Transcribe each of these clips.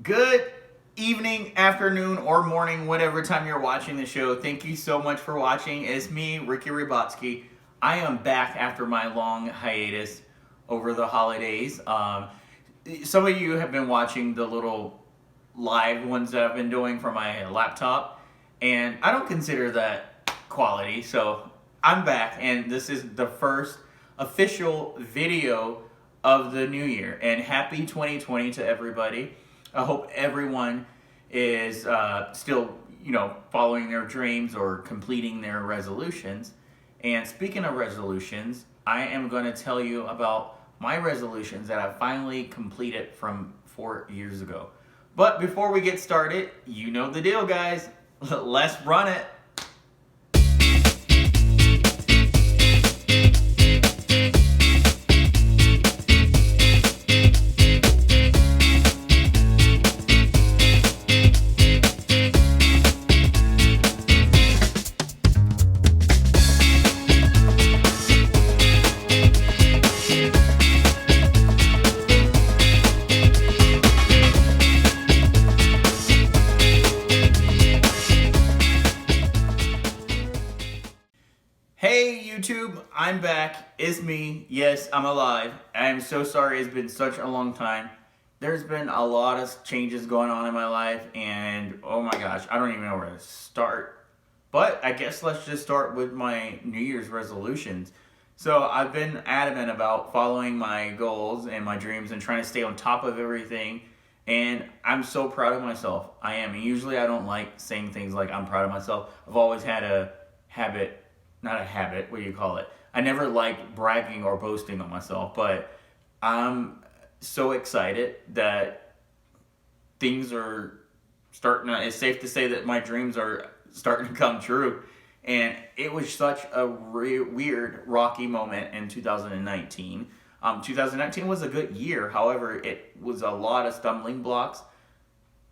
Good evening, afternoon, or morning, whatever time you're watching the show. Thank you so much for watching. It's me, Ricky Rybotsky. I am back after my long hiatus over the holidays. Some of you have been watching the little live ones that I've been doing from my laptop, and I don't consider that quality. So I'm back, and this is the first official video of the new year. And happy 2020 to everybody. I hope everyone is still, following their dreams or completing their resolutions. And speaking of resolutions, I am going to tell you about my resolutions that I finally completed from 4 years ago. But before we get started, you know the deal, guys. Let's run it. Hey YouTube, I'm back. It's me. Yes, I'm alive. I'm so sorry it's been such a long time. There's been a lot of changes going on in my life, and oh my gosh, I don't even know where to start. But I guess let's just start with my New Year's resolutions. So I've been adamant about following my goals and my dreams and trying to stay on top of everything. And I'm so proud of myself. I am. And usually I don't like saying things like I'm proud of myself. I've always had a habit, not a habit, what do you call it? I never liked bragging or boasting on myself, but I'm so excited that things are it's safe to say that my dreams are starting to come true. And it was such a weird, rocky moment in 2019. 2019 was a good year. However, it was a lot of stumbling blocks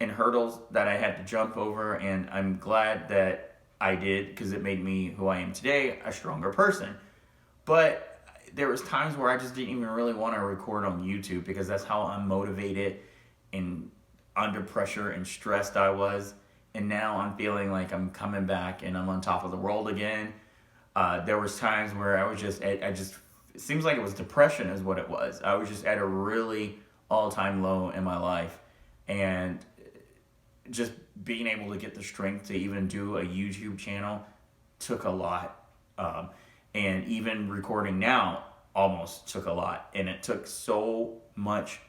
and hurdles that I had to jump over, and I'm glad that I did, because it made me who I am today, a stronger person. But there was times where I just didn't even really want to record on YouTube because that's how unmotivated and under pressure and stressed I was. And now I'm feeling like I'm coming back and I'm on top of the world again. There was times where I was just, it seems like it was depression is what it was. I was just at a really all-time low in my life. And just being able to get the strength to even do a YouTube channel took a lot. And even recording now almost took a lot. And it took so much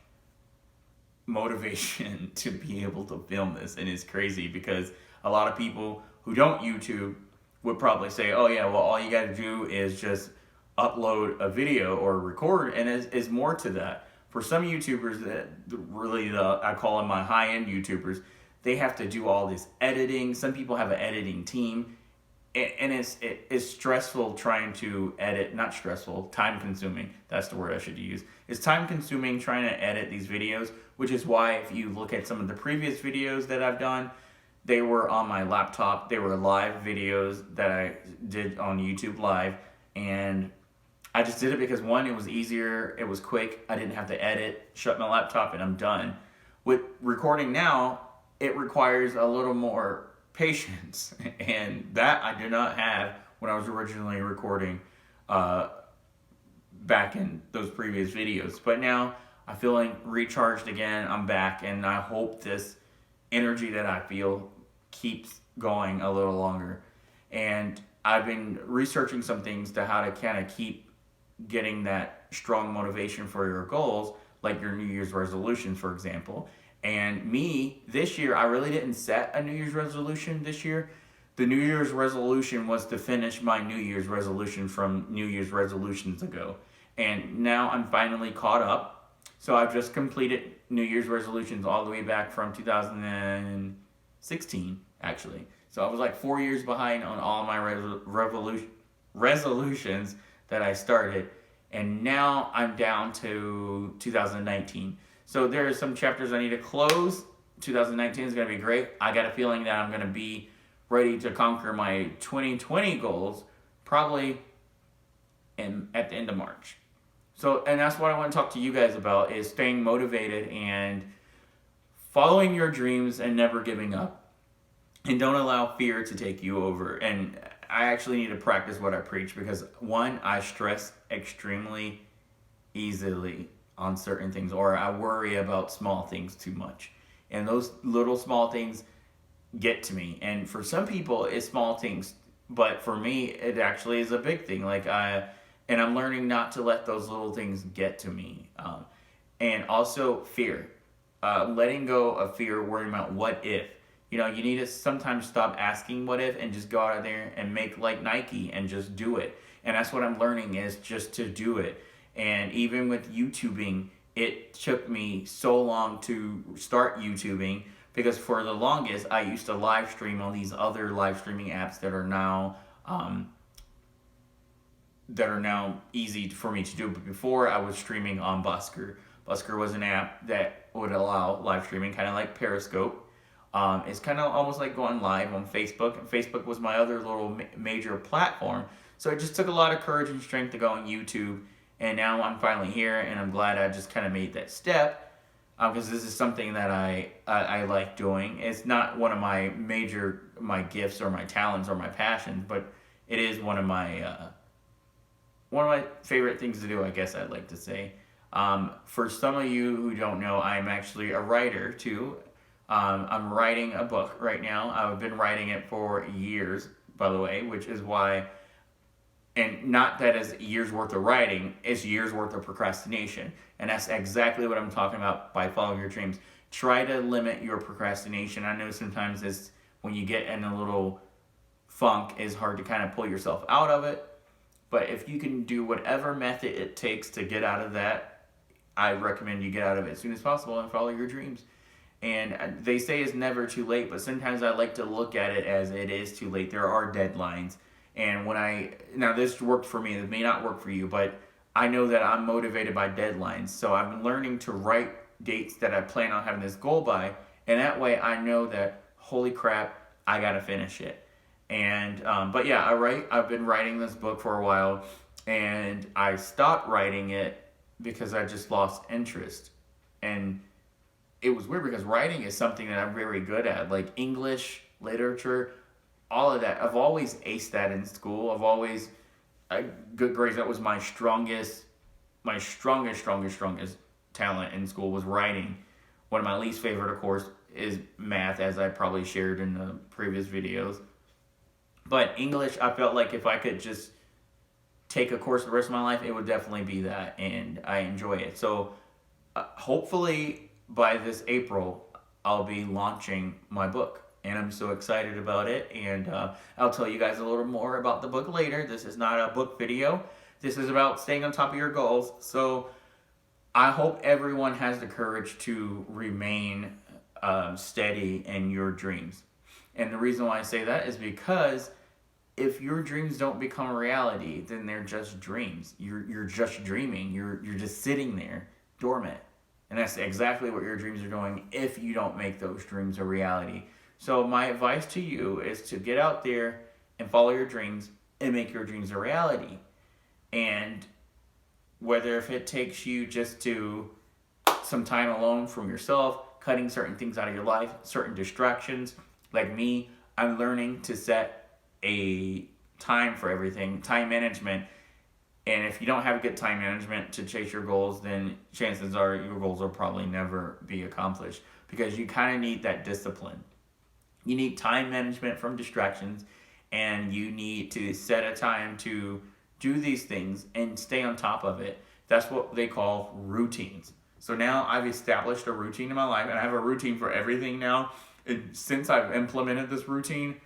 motivation to be able to film this. And it's crazy because a lot of people who don't YouTube would probably say, oh yeah, well, all you got to do is just upload a video or record. And it's more to that. For some YouTubers that really, I call them my high-end YouTubers, they have to do all this editing. Some people have an editing team, and it's stressful trying to edit. Not stressful, time consuming. That's the word I should use. It's time consuming trying to edit these videos, which is why if you look at some of the previous videos that I've done, they were on my laptop. They were live videos that I did on YouTube Live, and I just did it because one, it was easier, it was quick. I didn't have to edit, shut my laptop, and I'm done. With recording now, it requires a little more patience, and that I did not have when I was originally recording back in those previous videos. But now I'm feeling recharged again. I'm back, and I hope this energy that I feel keeps going a little longer. And I've been researching some things to how to kind of keep getting that strong motivation for your goals, like your New Year's resolutions, for example. And me, this year, I really didn't set a New Year's resolution this year. The New Year's resolution was to finish my New Year's resolution from New Year's resolutions ago. And now I'm finally caught up. So I've just completed New Year's resolutions all the way back from 2016, actually. So I was like 4 years behind on all my resolutions that I started. And now I'm down to 2019. So there are some chapters I need to close. 2019 is going to be great. I got a feeling that I'm going to be ready to conquer my 2020 goals probably at the end of March. So, and that's what I want to talk to you guys about, is staying motivated and following your dreams and never giving up, and don't allow fear to take you over. And I actually need to practice what I preach, because one, I stress extremely easily on certain things, or I worry about small things too much. And those little small things get to me. And for some people, it's small things, but for me, it actually is a big thing. And I'm learning not to let those little things get to me. And also fear, letting go of fear, worrying about what if. You need to sometimes stop asking what if and just go out there and make like Nike and just do it. And that's what I'm learning, is just to do it. And even with YouTubing, it took me so long to start YouTubing, because for the longest I used to live stream on these other live streaming apps that are now easy for me to do. But before, I was streaming on Busker. Busker was an app that would allow live streaming, kind of like Periscope. It's kind of almost like going live on Facebook. And Facebook was my other little major platform. So it just took a lot of courage and strength to go on YouTube. And now I'm finally here, and I'm glad I just kind of made that step, because this is something that I like doing. It's not one of my gifts or my talents or my passions, but it is one of my favorite things to do, I guess I'd like to say. For some of you who don't know, I'm actually a writer too. I'm writing a book right now. I've been writing it for years, by the way, which is why, and not that as years worth of writing, it's years worth of procrastination. And that's exactly what I'm talking about by following your dreams. Try to limit your procrastination. I know sometimes it's, when you get in a little funk, it's hard to kind of pull yourself out of it. But if you can do whatever method it takes to get out of that, I recommend you get out of it as soon as possible and follow your dreams. And they say it's never too late, but sometimes I like to look at it as it is too late. There are deadlines. And now this worked for me, it may not work for you, but I know that I'm motivated by deadlines. So I'm learning to write dates that I plan on having this goal by. And that way I know that, holy crap, I got to finish it. And, but yeah, I've been writing this book for a while, and I stopped writing it because I just lost interest. And it was weird, because writing is something that I'm very good at, like English, literature, all of that. I've always aced that in school. Good grades. That was my strongest talent in school, was writing. One of my least favorite, of course, is math, as I probably shared in the previous videos. But English, I felt like if I could just take a course the rest of my life, it would definitely be that, and I enjoy it. So hopefully by this April, I'll be launching my book, and I'm so excited about it. And I'll tell you guys a little more about the book later. This is not a book video. This is about staying on top of your goals. So I hope everyone has the courage to remain steady in your dreams. And the reason why I say that is because if your dreams don't become a reality, then they're just dreams. You're just dreaming. You're just sitting there dormant. And that's exactly what your dreams are doing if you don't make those dreams a reality. So my advice to you is to get out there and follow your dreams and make your dreams a reality. And whether if it takes you just to some time alone from yourself, cutting certain things out of your life, certain distractions. Like me, I'm learning to set a time for everything, time management. And if you don't have good time management to chase your goals, then chances are your goals will probably never be accomplished, because you kind of need that discipline. You need time management from distractions, and you need to set a time to do these things and stay on top of it. That's what they call routines. So now I've established a routine in my life, and I have a routine for everything now. And since I've implemented this routine,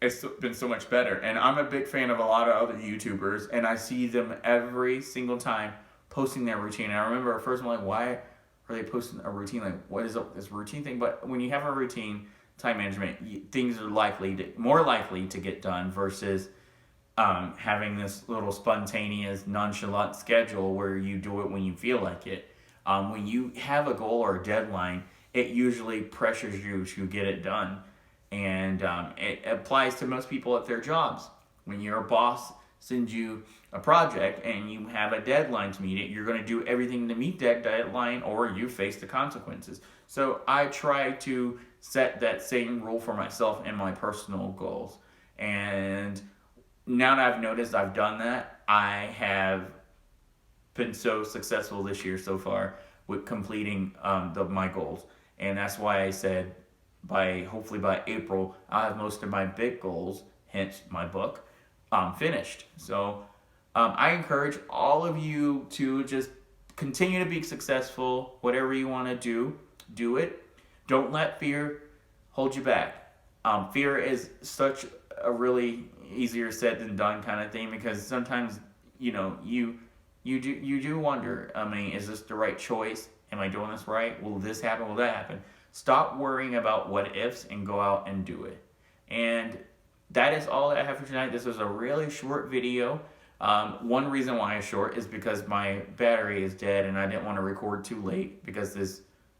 it's been so much better. And I'm a big fan of a lot of other YouTubers, and I see them every single time posting their routine. And I remember at first I'm like, why are they posting a routine? Like, what is this routine thing? But when you have a routine, time management, things are more likely to get done versus having this little spontaneous, nonchalant schedule where you do it when you feel like it. When you have a goal or a deadline, it usually pressures you to get it done. And it applies to most people at their jobs. When your boss sends you a project and you have a deadline to meet it, you're going to do everything to meet that deadline or you face the consequences. So I try to set that same rule for myself and my personal goals. And now that I've noticed I've done that, I have been so successful this year so far with completing my goals. And that's why I said hopefully by April, I'll have most of my big goals, hence my book, finished. So I encourage all of you to just continue to be successful. Whatever you want to do it. Don't let fear hold you back. Fear is such a really easier said than done kind of thing, because sometimes you do wonder. I mean, is this the right choice? Am I doing this right? Will this happen? Will that happen? Stop worrying about what ifs and go out and do it. And that is all that I have for tonight. This was a really short video. One reason why it's short is because my battery is dead and I didn't want to record too late, because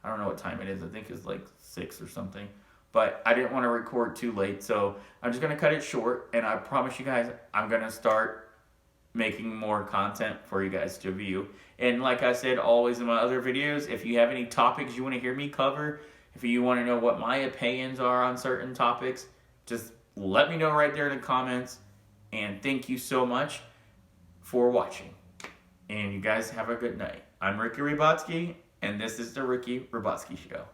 I don't know what time it is. I think it's like 6 or something. But I didn't want to record too late, so I'm just going to cut it short. And I promise you guys, I'm going to start making more content for you guys to view. And like I said always in my other videos, if you have any topics you want to hear me cover, if you want to know what my opinions are on certain topics, just let me know right there in the comments. And thank you so much for watching. And you guys have a good night. I'm Ricky Robotsky, and this is the Ricky Robotsky Show.